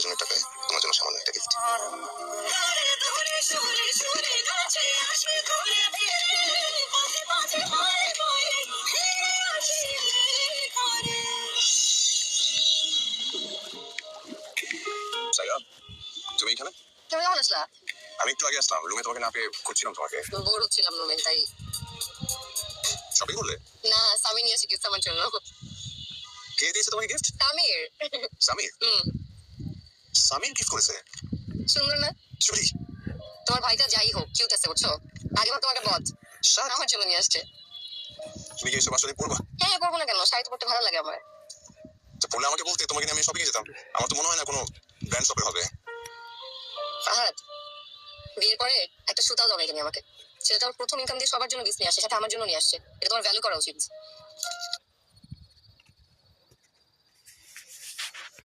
উপার্জনের টাকায় তোমার জন্য সামান্য একটা গিফট। তুমি এখানে? তুমি কেমন আসলা? আমি একটু আগে আসলাম, রুমে তোমাকে না পেয়ে খুঁজছিলাম তোমাকে। বোর হচ্ছিলাম রুমে, তাই। শপিং করলে? না, সামি নিয়ে এসে গিফট আমার জন্য। কে দিয়েছে তোমাকে গিফট? সামির। সামির? সামির গিফট করেছে? সুন্দর না? চুরি? তোমার ভাইটা যাই হোক কিউট আছে, বুঝছো? আগে ভাব তোমাকে বদ আমার জন্য নিয়ে আসছে। তুমি কি এসব আসলে পড়বা? হ্যাঁ, পড়বো না কেন? শাড়ি তো পড়তে ভালো লাগে আমার। তো পড়লে আমাকে বলতে, তোমাকে নিয়ে আমি শপিং যেতাম। আমার তো মনে হয় না কোনো ব্র্যান্ড শপের হবে। ফাহাদ, বিয়ের পরে একটা সুতাও দাও না আমাকে। সেটা তোমার প্রথম ইনকাম দিয়ে সবার জন্য গিফট নিয়ে আসছে, সাথে আমার জন্য নিয়ে আসছে। এটা তোমার ভ্যালু করা উচিত।